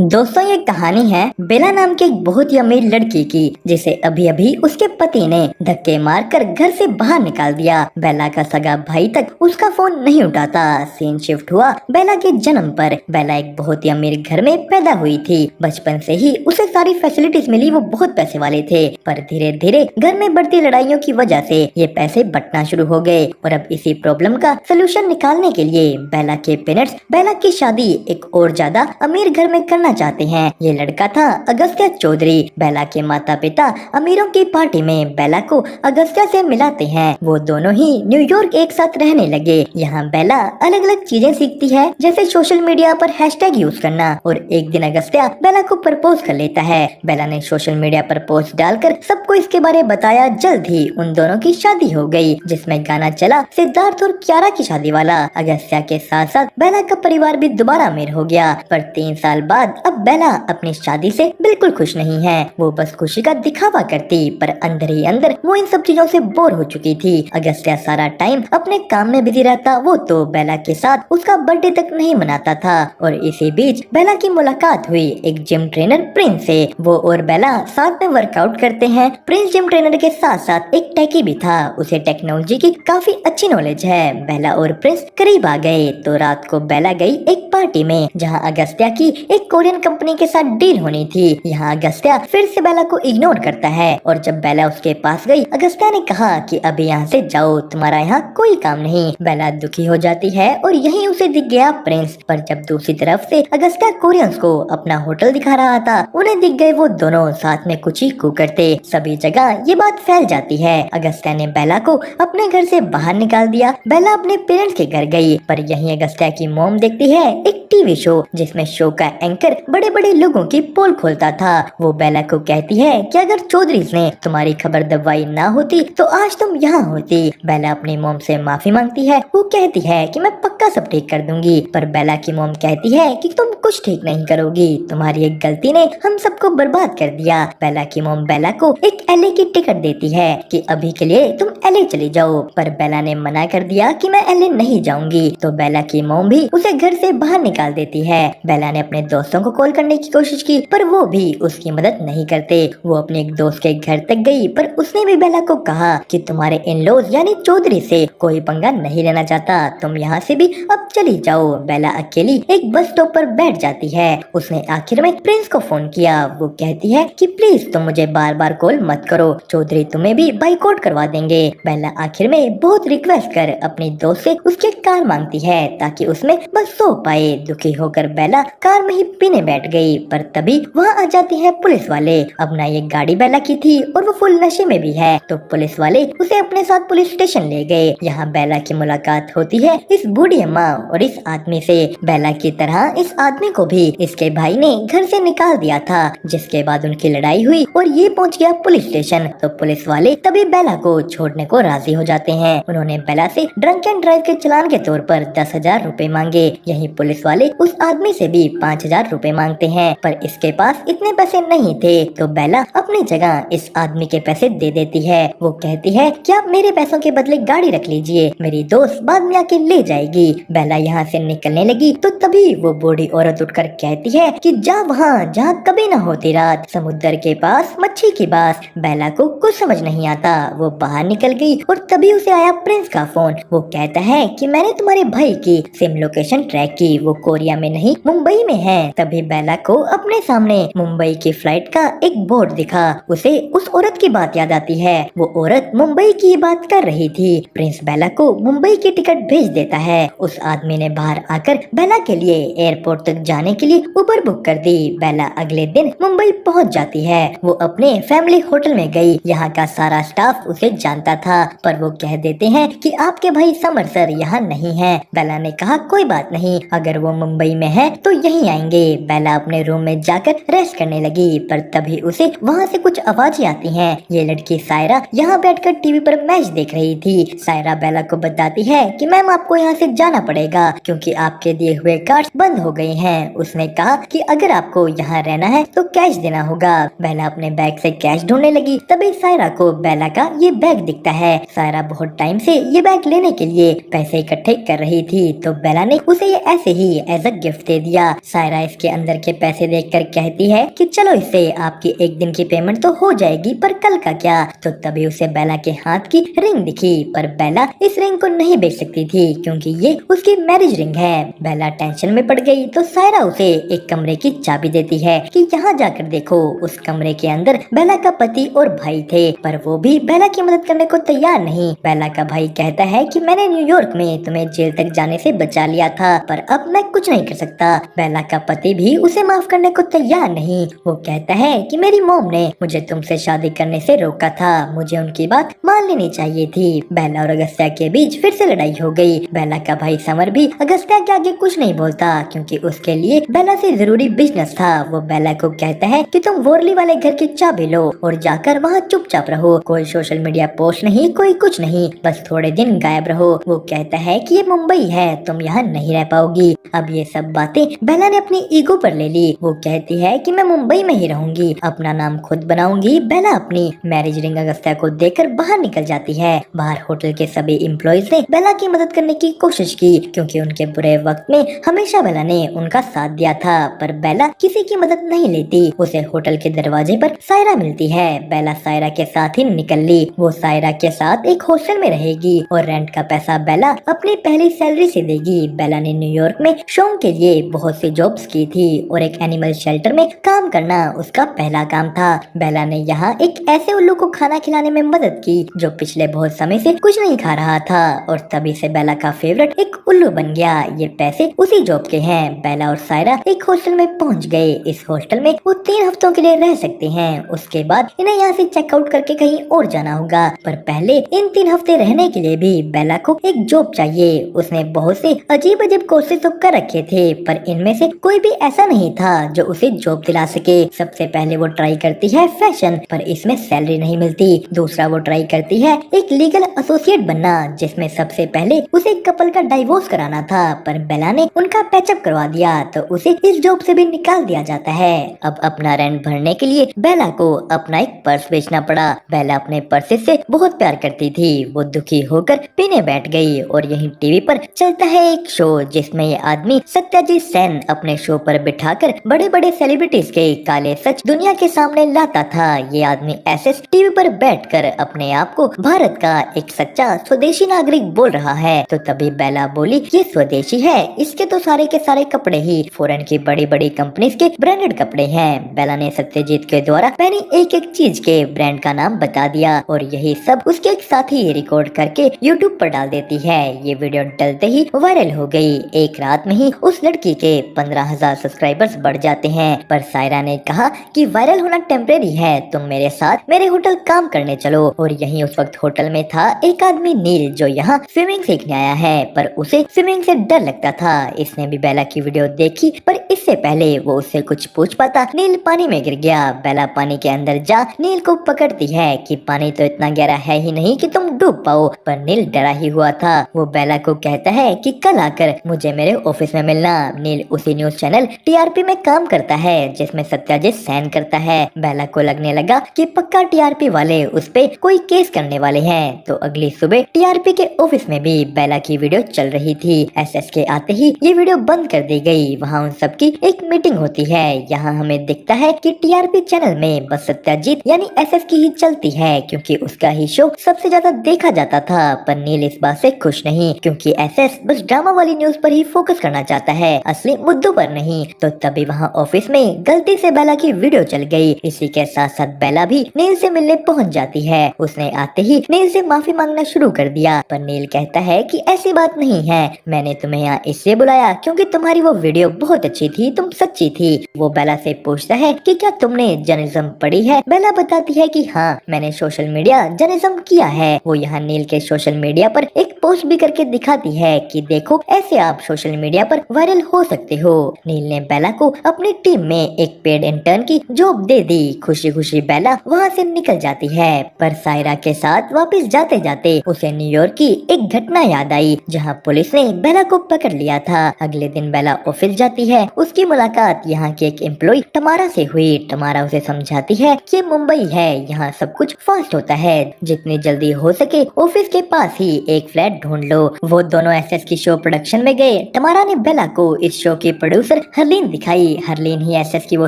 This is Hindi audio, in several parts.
दोस्तों ये कहानी है बेला नाम की एक बहुत ही अमीर लड़की की, जिसे अभी अभी उसके पति ने धक्के मारकर घर से बाहर निकाल दिया। बेला का सगा भाई तक उसका फोन नहीं उठाता। सीन शिफ्ट हुआ बेला के जन्म पर। बेला एक बहुत ही अमीर घर में पैदा हुई थी। बचपन से ही उसे सारी फैसिलिटीज मिली, वो बहुत पैसे वाले थे। पर धीरे धीरे घर में बढ़ती लड़ाइयों की वजह से ये पैसे बंटना शुरू हो गए और अब इसी प्रॉब्लम का सोल्यूशन निकालने के लिए बेला के पेरेंट्स बेला की शादी एक और ज्यादा अमीर घर में करना चाहते हैं। ये लड़का था अगस्त्या चौधरी। बेला के माता पिता अमीरों की पार्टी में बेला को अगस्त्या से मिलाते हैं। वो दोनों ही न्यूयॉर्क एक साथ रहने लगे। यहाँ बेला अलग अलग चीजें सीखती है, जैसे सोशल मीडिया पर हैशटैग यूज करना। और एक दिन अगस्त्या बेला को प्रपोज कर लेता है। बेला ने सोशल मीडिया पर पोस्ट डालकर सबको इसके बारे में बताया। जल्द ही उन दोनों की शादी हो गई, जिसमें गाना चला सिद्धार्थ और कियारा की शादी वाला। अगस्त्या के साथ साथ बेला का परिवार भी दोबारा अमीर हो गया। पर 3 साल बाद अब बेला अपनी शादी से बिल्कुल खुश नहीं है। वो बस खुशी का दिखावा करती, पर अंदर ही अंदर वो इन सब चीजों से बोर हो चुकी थी। अगस्त्या सारा टाइम अपने काम में बिजी रहता। वो तो बेला के साथ उसका बर्थडे तक नहीं मनाता था। और इसी बीच बेला की मुलाकात हुई एक जिम ट्रेनर प्रिंस से। वो और बेला साथ में वर्कआउट करते हैं। प्रिंस जिम ट्रेनर के साथ साथ एक टेकी भी था। उसे टेक्नोलॉजी की काफी अच्छी नॉलेज है। बेला और प्रिंस करीब आ गए तो रात को बेला गई एक पार्टी में, जहां अगस्त्या की एक कोरियन कंपनी के साथ डील होनी थी। यहाँ अगस्त्या फिर से बेला को इग्नोर करता है और जब बेला उसके पास गई, अगस्त्या ने कहा कि अभी यहाँ से जाओ, तुम्हारा यहाँ कोई काम नहीं। बेला दुखी हो जाती है और यहीं उसे दिख गया प्रिंस। पर जब दूसरी तरफ से अगस्त्या कोरियंस को अपना होटल दिखा रहा था, उन्हें दिख गए वो दोनों साथ में कुछ ही कू करते। सभी जगह ये बात फैल जाती है। अगस्त्या ने बेला को अपने घर से बाहर निकाल दिया। बेला अपने पेरेंट्स के घर गई, पर यहीं अगस्त्या की मॉम देखती है एक टीवी शो, जिसमें शो का एंकर बड़े बड़े लोगों की पोल खोलता था। वो बेला को कहती है कि अगर चौधरी ने तुम्हारी खबर दबाई ना होती तो आज तुम यहाँ होती। बेला अपनी मोम से माफी मांगती है। वो कहती है कि मैं पक्का सब ठीक कर दूंगी, पर बेला की मोम कहती है कि तुम कुछ ठीक नहीं करोगी, तुम्हारी एक गलती ने हम सबको बर्बाद कर दिया। बेला की मोम बेला को एक एलए की टिकट देती है कि अभी के लिए तुम एलए चली जाओ, पर बेला ने मना कर दिया कि मैं एलए नहीं जाऊंगी। तो बेला की मोम भी उसे घर से बाहर निकाल देती है। बेला ने अपने दोस्तों को कॉल करने की कोशिश की, पर वो भी उसकी मदद नहीं करते। वो अपने एक दोस्त के घर तक गई, पर उसने भी बेला को कहा कि तुम्हारे इन-लॉज यानी चौधरी से कोई पंगा नहीं लेना चाहता, तुम यहाँ से भी अब चली जाओ। बेला अकेली एक बस स्टॉप पर बैठ जाती है। उसने आखिर में प्रिंस को फोन किया। वो कहती है कि प्लीज तुम मुझे बार बार कॉल मत करो, चौधरी तुम्हें भी बाइकआउट करवा देंगे। बेला आखिर में बहुत रिक्वेस्ट कर अपनी दोस्त से उसके कार मांगती है ताकि उसमें बस सो पाए। दुखी होकर बेला कार में ही पीने बैठ गई, पर तभी वहाँ आ जाती है पुलिस वाले। अब ना ये गाड़ी बेला की थी और वो फुल नशे में भी है, तो पुलिस वाले उसे अपने साथ पुलिस स्टेशन ले गए। यहाँ बेला की मुलाकात होती है इस बूढ़ी अम्मा और इस आदमी से। बेला की तरह इस आदमी को भी इसके भाई ने घर से निकाल दिया था, जिसके बाद उनकी लड़ाई हुई और ये पहुँच गया पुलिस स्टेशन। तो पुलिस वाले तभी बेला को छोड़ने को राजी हो जाते हैं। उन्होंने बेला से ड्रंक एंड ड्राइव के चालान के तौर पर 10,000 रुपए मांगे। यही पुलिस वाले उस आदमी से भी 5,000 रुपए मांगते हैं, पर इसके पास इतने पैसे नहीं थे। तो बेला अपनी जगह इस आदमी के पैसे दे देती है। वो कहती है कि आप मेरे पैसों के बदले गाड़ी रख लीजिए, मेरी दोस्त बाद में आके ले जाएगी। बेला यहाँ से निकलने लगी तो तभी वो बूढ़ी औरत उठकर कहती है कि जा वहाँ जहाँ कभी न होती रात, समुद्र के पास मच्छी की बास। बेला को कुछ समझ नहीं आता। वो बाहर निकल गई और तभी उसे आया प्रिंस का फोन। वो कहता है कि मैंने तुम्हारे भाई की सिम लोकेशन ट्रैक की, वो कोरिया में नहीं मुंबई में है। तभी बेला को अपने सामने मुंबई की फ्लाइट का एक बोर्ड दिखा। उसे उस औरत की बात याद आती है। वो औरत मुंबई की बात कर रही थी। प्रिंस बेला को मुंबई की टिकट भेज देता है। उस आदमी ने बाहर आकर बेला के लिए एयरपोर्ट तक जाने के लिए उबर बुक कर दी। बेला अगले दिन मुंबई पहुंच जाती है। वो अपने फैमिली होटल में गई। यहाँ का सारा स्टाफ उसे जानता था, पर वो कह देते हैं कि आपके भाई समर सर यहाँ नहीं है। बेला ने कहा कोई बात नहीं, अगर वो मुंबई में है तो यहीं आएंगे। बेला अपने रूम में जाकर रेस्ट करने लगी, पर तभी उसे वहाँ से कुछ आवाजें आती हैं। ये लड़की सायरा यहाँ बैठकर टीवी पर मैच देख रही थी। सायरा बेला को बताती है कि मैम आपको यहाँ से जाना पड़ेगा क्योंकि आपके दिए हुए कार्ड बंद हो गए हैं। उसने कहा कि अगर आपको यहाँ रहना है तो कैश देना होगा। बेला अपने बैग से कैश ढूंढने लगी, तभी सायरा को बेला का ये बैग दिखता है। सायरा बहुत टाइम से ये बैग लेने के लिए पैसे इकट्ठे कर रही थी, तो बेला ने उसे ये ऐसे ही एज अ गिफ्ट दे दिया। सायरा इस उसके अंदर के पैसे देखकर कहती है कि चलो इससे आपकी एक दिन की पेमेंट तो हो जाएगी, पर कल का क्या। तो तभी उसे बेला के हाथ की रिंग दिखी, पर बेला इस रिंग को नहीं बेच सकती थी क्योंकि ये उसकी मैरिज रिंग है। बेला टेंशन में पड़ गई तो सायरा उसे एक कमरे की चाबी देती है कि यहाँ जाकर देखो। उस कमरे के अंदर बेला का पति और भाई थे, पर वो भी बेला की मदद करने को तैयार नहीं। बेला का भाई कहता है कि मैंने न्यूयॉर्क में तुम्हें जेल तक जाने से बचा लिया था, पर अब मैं कुछ नहीं कर सकता। बेला का पति भी उसे माफ करने को तैयार नहीं। वो कहता है कि मेरी मॉम ने मुझे तुमसे शादी करने से रोका था, मुझे उनकी बात मान लेनी चाहिए थी। बेला और अगस्त्या के बीच फिर से लड़ाई हो गई। बेला का भाई समर भी अगस्त्या के आगे कुछ नहीं बोलता क्योंकि उसके लिए बेला से जरूरी बिजनेस था। वो बेला को कहता है कि तुम वोरली वाले घर की चाबी लो और जाकर वहाँ चुपचाप रहो, कोई सोशल मीडिया पोस्ट नहीं, कोई कुछ नहीं, बस थोड़े दिन गायब रहो। वो कहता है कि ये मुंबई है, तुम यहाँ नहीं रह पाओगी। अब ये सब बातें बेला ने अपनी ईगो पर ले ली। वो कहती है कि मैं मुंबई में ही रहूंगी, अपना नाम खुद बनाऊंगी। बेला अपनी मैरिज रिंग अगस्त्या को देकर बाहर निकल जाती है। बाहर होटल के सभी एम्प्लॉइज ने बेला की मदद करने की कोशिश की क्योंकि उनके बुरे वक्त में हमेशा बेला ने उनका साथ दिया था, पर बेला किसी की मदद नहीं लेती। उसे होटल के दरवाजे पर सायरा मिलती है। बेला सायरा के साथ ही निकल ली। वो सायरा के साथ एक हॉस्टल में रहेगी और रेंट का पैसा बेला अपनी पहली सैलरी से देगी। बेला ने न्यूयॉर्क में शौक के लिए बहुत सी जॉब्स की थी और एक एनिमल शेल्टर में काम करना उसका पहला काम था। बेला ने यहाँ एक ऐसे उल्लू को खाना खिलाने में मदद की जो पिछले बहुत समय से कुछ नहीं खा रहा था और तभी से बेला का फेवरेट एक उल्लू बन गया। ये पैसे उसी जॉब के हैं। बेला और सायरा एक हॉस्टल में पहुंच गए। इस हॉस्टल में वो 3 हफ्तों के लिए रह सकते हैं, उसके बाद इन्हें यहाँ से चेकआउट करके कहीं और जाना होगा। पर पहले इन 3 हफ्ते रहने के लिए भी बेला को एक जॉब चाहिए। उसने बहुत से अजीब अजीब कोर्सेज तो कर रखे थे, पर इनमें से कोई भी ऐसा नहीं था जो उसे जॉब दिला सके। सबसे पहले वो ट्राई करती है फैशन, पर इसमें सैलरी नहीं मिलती। दूसरा वो ट्राई करती है एक लीगल एसोसिएट बनना, जिसमें सबसे पहले उसे कपल का डाइवोर्स कराना था, पर बेला ने उनका पैचअप करवा दिया तो उसे इस जॉब से भी निकाल दिया जाता है। अब अपना रेंट भरने के लिए बेला को अपना एक पर्स बेचना पड़ा। बेला अपने पर्स से बहुत प्यार करती थी। वो दुखी होकर पीने बैठ गई और यहीं टीवी पर चलता है एक शो जिसमें ये आदमी सत्यजीत सेन अपने शो पर बिठाकर बड़े बड़े सेलिब्रिटीज के काले सच दुनिया के सामने लाता था। ये आदमी ऐसे टीवी पर बैठकर अपने आप को भारत का एक सच्चा स्वदेशी नागरिक बोल रहा है। तो तभी बेला बोली ये स्वदेशी है, इसके तो सारे के सारे कपड़े ही फॉरेन की बड़ी बड़ी कंपनीज के ब्रांडेड कपड़े हैं। बेला ने सत्यजीत के द्वारा पहनी एक एक चीज के ब्रांड का नाम बता दिया और यही सब उसके एक साथी रिकॉर्ड करके यूट्यूब पर डाल देती है। ये वीडियो डलते ही वायरल हो गई। एक रात में ही उस लड़की के 15,000 सब्सक्राइबर्स बढ़ जाते हैं। पर सायरा ने कहा कि वायरल होना टेम्परेरी है, तुम मेरे साथ मेरे होटल काम करने चलो। और यहीं उस वक्त होटल में था एक आदमी नील जो यहाँ स्विमिंग सीखने आया है, पर उसे स्विमिंग से डर लगता था। इसने भी बेला की वीडियो देखी, पर इससे पहले वो उससे कुछ पूछ पाता नील पानी में गिर गया। बेला पानी के अंदर जा नील को पकड़ती है कि पानी तो इतना गहरा है ही नहीं कि तुम डूब पाओ, पर नील डरा ही हुआ था। वो बेला को कहता है कि कल आकर मुझे मेरे ऑफिस में मिलना। नील उसी न्यूज चैनल टीआरपी में काम करता है जिसमें सत्यजीत सेन करता है। बेला को लगने लगा कि पक्का टीआरपी वाले उस पे कोई केस करने वाले हैं। तो अगली सुबह टीआरपी के ऑफिस में भी बेला की वीडियो चल रही थी। एसएस के आते ही ये वीडियो बंद कर दी गई। वहाँ उन सबकी एक मीटिंग होती है। यहाँ हमें दिखता है कि टीआरपी चैनल में बस सत्यजीत यानी एसएस की ही चलती है क्योंकि उसका ही शो सबसे ज्यादा देखा जाता था। पर नील इस बात से खुश नहीं क्योंकि एसएस बस ड्रामा वाली न्यूज पर ही फोकस करना चाहता है, असली मुद्दों पर नहीं। तो तभी वहाँ ऑफिस में गलती से बेला की वीडियो चल गई। इसी के साथ साथ बेला भी नील से मिलने पहुँच जाती है। उसने आते ही नील से माफी मांगना शुरू कर दिया, पर नील कहता है कि ऐसी बात नहीं है, मैंने तुम्हें यहाँ इसलिए बुलाया क्योंकि तुम्हारी वो वीडियो बहुत अच्छी थी, तुम सच्ची थी। वो बेला से पूछता है कि क्या तुमने जर्नलिज्म पढ़ी है। बेला बताती है कि हाँ, मैंने सोशल मीडिया जर्नलिज्म किया है। वो यहाँ नील के सोशल मीडिया पर एक पोस्ट भी करके दिखाती है कि देखो ऐसे आप सोशल मीडिया पर वायरल हो सकते हो। नील ने बेला को अपनी टीम में एक पेड इंटर्न की जॉब दे दी। खुशी खुशी बेला वहाँ से निकल जाती है। पर सायरा के साथ वापस जाते जाते उसे न्यूयॉर्क की एक घटना याद आई जहाँ पुलिस ने बेला को पकड़ लिया था। अगले दिन बेला ऑफिस जाती है। उसकी मुलाकात यहाँ के एक एम्प्लॉय टमारा से हुई। टमारा उसे समझाती है कि मुंबई है, यहाँ सब कुछ फास्ट होता है, जितनी जल्दी हो सके ऑफिस के पास ही एक फ्लैट ढूंढ लो। वो दोनों एसएस की शो प्रोडक्शन में गए। टमारा ने बेला को इस शो की प्रोड्यूसर हरलीन दिखाई। हरलीन ही एसएस की वो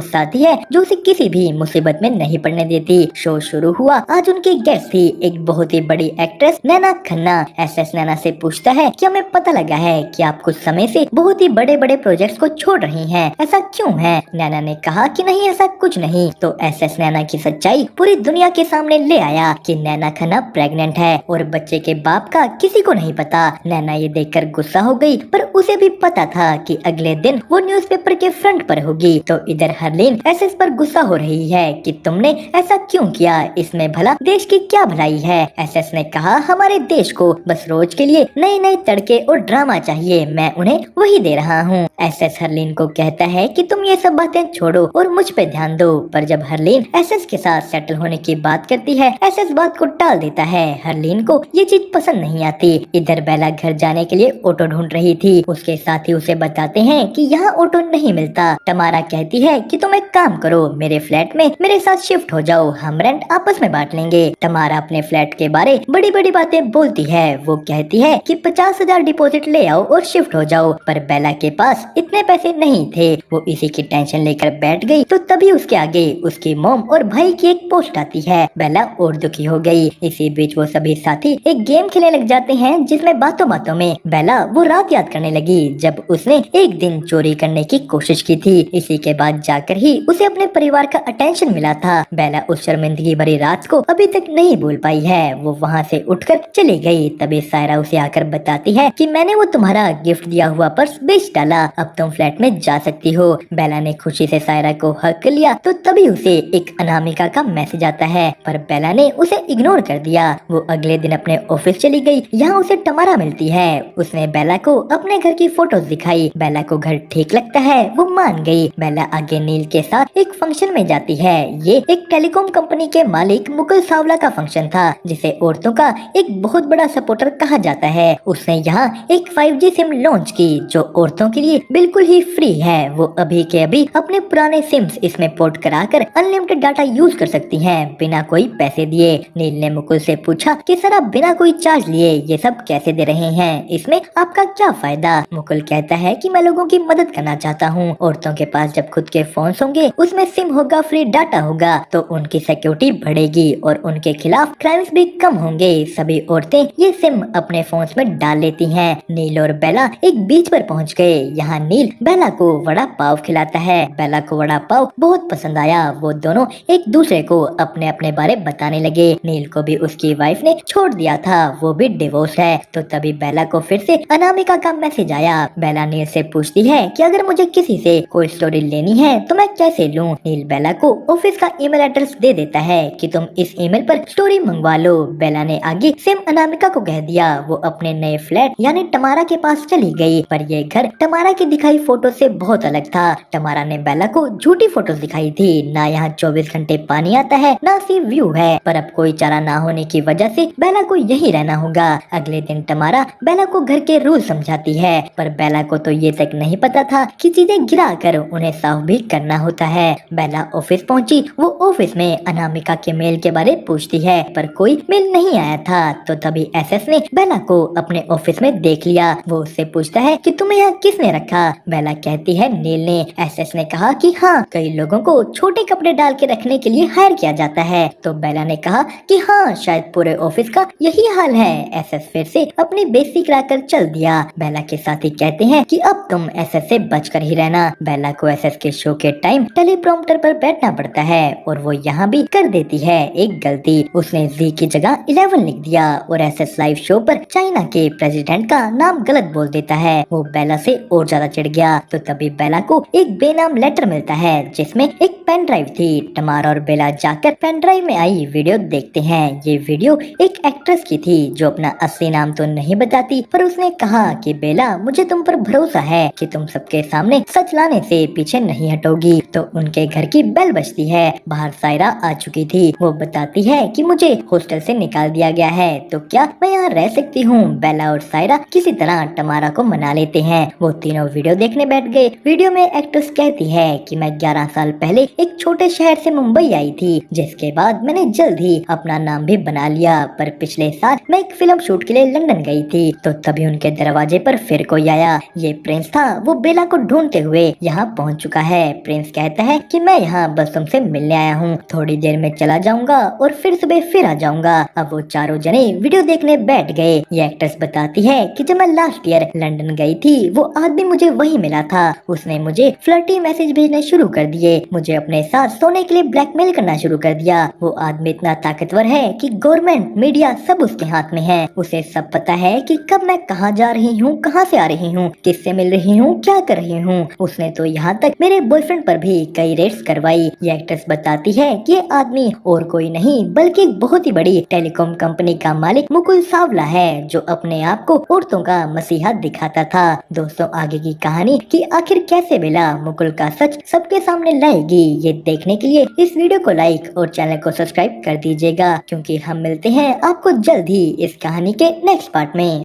साथी है जो उसे किसी भी मुसीबत में नहीं पड़ने देती। शो शुरू हुआ। आज उनकी गेस्ट थी एक बहुत ही बड़ी एक्ट्रेस नैना खन्ना। एसएस नैना से पूछता है कि हमें पता लगा है कि आप कुछ समय से बहुत ही बड़े बड़े प्रोजेक्ट्स को छोड़ रही हैं, ऐसा क्यों है? नैना ने कहा कि नहीं, ऐसा कुछ नहीं। तो एसएस नैना की सच्चाई पूरी दुनिया के सामने ले आया कि नैना खन्ना प्रेग्नेंट है और बच्चे के बाप का किसी को नहीं पता। नैना ये देखकर गुस्सा हो गई, पर उसे भी पता था कि अगले दिन वो न्यूज़पेपर के फ्रंट पर होगी। तो इधर हरलीन एसएस पर गुस्सा हो रही है कि तुमने ऐसा क्यों किया, इसमें भला देश की क्या भलाई है? एसएस ने कहा हमारे देश को बस रोज के लिए नए नए तड़के और ड्रामा चाहिए, मैं उन्हें वही दे रहा हूँ। एसएस हरलीन को कहता है कि तुम ये सब बातें छोड़ो और मुझ पे ध्यान दो। पर जब हरलीन एसएस के साथ सेटल होने की बात करती है, एसएस बात को टाल देता है। हरलीन को ये चीज पसंद नहीं आती। इधर बेला घर जाने के लिए ऑटो ढूंढ रही थी। उसके साथी उसे बताते हैं कि यहाँ ऑटो नहीं मिलता। तमारा कहती है कि तुम एक काम करो, मेरे फ्लैट में मेरे साथ शिफ्ट हो जाओ, हम रेंट आपस में बांट लेंगे। तमारा अपने फ्लैट के बारे बड़ी बड़ी बातें बोलती है। वो कहती है कि 50,000 डिपॉजिट ले आओ और शिफ्ट हो जाओ, पर बेला के पास इतने पैसे नहीं थे। वो इसी की टेंशन लेकर बैठ गई। तो तभी उसके आगे उसकी मॉम और भाई की एक पोस्ट आती है। बेला और दुखी हो गई। इसी बीच वो सभी साथी एक गेम खेलने लग जाते हैं जिसमें बातों बातों में बेला वो रात याद करने लगी जब उसने एक दिन चोरी करने की कोशिश की थी। इसी के बाद जाकर ही उसे अपने परिवार का अटेंशन मिला था। बेला उस शर्मिंदगी भरी रात को अभी तक नहीं भूल पाई है। वो वहाँ से उठकर चली गई। तभी सायरा उसे आकर बताती है कि मैंने वो तुम्हारा गिफ्ट दिया हुआ पर्स बेच डाला, अब तुम फ्लैट में जा सकती हो। बेला ने खुशी से सायरा को हक कर लिया। तो तभी उसे एक अनामिका का मैसेज आता है, पर बेला ने उसे इग्नोर कर दिया। वो अगले दिन अपने ऑफिस चली गई। यहाँ उसे तमारा मिलती है। उसने बेला को अपने घर की फोटोज दिखाई। बेला को घर ठीक लगता है, वो मान गई। बेला आगे नील के साथ एक फंक्शन में जाती है। ये एक टेलीकॉम कंपनी के मालिक मुकुल सावला का फंक्शन था, जिसे औरतों का एक बहुत बड़ा सपोर्टर कहा जाता है। उसने यहाँ एक 5G सिम लॉन्च की जो औरतों के लिए बिल्कुल ही फ्री है। वो अभी के अभी अपने पुराने सिम्स इसमें पोर्ट कराकर अनलिमिटेड डाटा यूज कर सकती हैं बिना कोई पैसे दिए। नील ने मुकुल से पूछा कि सर आप बिना कोई चार्ज लिए ये सब कैसे दे रहे हैं, इसमें आपका क्या फायदा? मुकुल कहता है कि मैं लोगों की मदद करना चाहता हूँ। औरतों के पास जब खुद के फोन होंगे, उसमें सिम होगा, फ्री डाटा होगा, तो उनकी सिक्योरिटी बढ़ेगी और उनके खिलाफ क्राइम्स भी कम होंगे। सभी औरतें ये सिम अपने फोन में डाल लेती हैं। नील और बेला एक बीच पर पहुंच गए। यहाँ नील बेला को वड़ा पाव खिलाता है। बेला को वड़ा पाव बहुत पसंद आया। वो दोनों एक दूसरे को अपने अपने बारे बताने लगे। नील को भी उसकी वाइफ ने छोड़ दिया था, वो भी डिवोर्स है। तो तभी बेला को फिर से अनामिका का मैसेज आया। बेला नील से पूछती है कि अगर मुझे किसी से कोई स्टोरी लेनी है तो मैं कैसे लूं? नील बेला को ऑफिस का ईमेल एड्रेस दे देता है कि तुम इस ईमेल पर स्टोरी मंगवा लो। बेला ने आगे सेम अनामिका को कह दिया। वो अपने नए फ्लैट यानी तमारा के पास चली गई, पर ये घर तमारा की दिखाई फोटो से बहुत अलग था। तमारा ने बेला को झूठी फोटोज दिखाई थी। ना यहाँ 24 घंटे पानी आता है, ना सी व्यू है, पर अब कोई चारा ना होने की वजह से बेला को यही रहना होगा। अगले दिन तमारा बेला को घर के रूल समझाती है, पर बेला को तो ये तक नहीं पता था कि चीजें गिरा कर उन्हें साफ भी करना होता है। बेला ऑफिस पहुंची। वो ऑफिस में अनामिका के मेल के बारे पूछती है, पर कोई मेल नहीं आया था। तो तभी एसएस ने बेला को अपने ऑफिस में देख लिया। वो उससे पूछता है कि तुम्हें यहाँ किसने रखा? बेला कहती है नील ने। एसएस ने कहा कि हाँ, कई लोगों को छोटे कपड़े डाल के रखने के लिए हायर किया जाता है। तो बेला ने कहा कि हाँ, शायद पूरे ऑफिस का यही हाल है। एसएस फिर से अपनी बेइज्जती कराकर चल दिया। बेला के साथी कहते हैं कि अब तुम एसएस से बचकर ही रहना। बेला को एसएस के शो के टाइम टेलीप्रॉम्प्टर पर बैठना पड़ता है और वो यहाँ भी कर देती है एक गलती। उसने जी की जगह 11 लिख दिया और एसएस लाइव शो पर चाइना के प्रेसिडेंट का नाम गलत बोल देता है। वो बेला से और ज्यादा चिढ़ गया। तो तभी बेला को एक बेनाम लेटर मिलता है जिसमें एक पेन ड्राइव थी। तमारा और बेला जाकर पेन ड्राइव में आई वीडियो देखते हैं। ये वीडियो एक एक्ट्रेस की थी जो अपना असली नाम तो नहीं बताती, पर उसने कहा कि बेला, मुझे तुम पर भरोसा है कि तुम सबके सामने सच लाने से पीछे नहीं हटोगी। तो उनके घर की बेल बजती है। बाहर सायरा आ चुकी थी। वो बताती है कि मुझे हॉस्टल से निकाल दिया गया है, तो क्या मैं यहाँ रह सकती हूँ? बेला और सायरा किसी तरह तमारा को मना लेते हैं। वो तीनों वीडियो देखने बैठ गए। वीडियो में एक्ट्रेस कहती है कि मैं 11 साल पहले एक छोटे शहर से मुंबई आई थी, जिसके बाद मैंने जल्द ही अपना नाम भी बना लिया, पर पिछले साल मैं एक फिल्म शूट के लिए लंदन गई थी। तो तभी उनके दरवाजे पर फिर कोई आया। ये प्रिंस था। वो बेला को ढूंढते हुए यहाँ पहुँच चुका है। प्रिंस कहता है कि मैं यहाँ बस तुमसे मिलने आया हूँ, थोड़ी देर में चला जाऊंगा और फिर सुबह फिर आ जाऊंगा। अब वो चारों जने वीडियो देखने बैठ गए। ये एक्ट्रेस बताती है कि जब मैं लास्ट ईयर लंदन गई थी वो आदमी मुझे वही मिला था। उसने मुझे फ्लर्टी मैसेज भेजने शुरू कर दिए, मुझे अपने साथ सोने के लिए ब्लैकमेल करना शुरू कर दिया। वो आदमी इतना ताकतवर है कि गवर्नमेंट मीडिया सब उसके हाथ में है। उसे सब पता है कि कब मैं कहाँ जा रही हूँ, कहाँ से आ रही हूँ, किससे मिल रही हूँ, क्या कर रही हूँ। उसने तो यहाँ तक मेरे बॉयफ्रेंड पर भी कई रेड्स करवाई। ये एक्ट्रेस बताती है कि ये आदमी और कोई नहीं बल्कि एक बहुत ही बड़ी टेलीकॉम कंपनी का मालिक मुकुल सावला है, जो अपने आप को औरतों का मसीहा दिखाता था। दोस्तों, आगे की कहानी कि आखिर कैसे बेला मुकुल का सच सबके सामने लाएगी, ये देखने के लिए इस वीडियो को लाइक और चैनल को सब्सक्राइब कर दीजिएगा, क्योंकि हम मिलते हैं आपको जल्द ही इस कहानी के नेक्स्ट पार्ट में।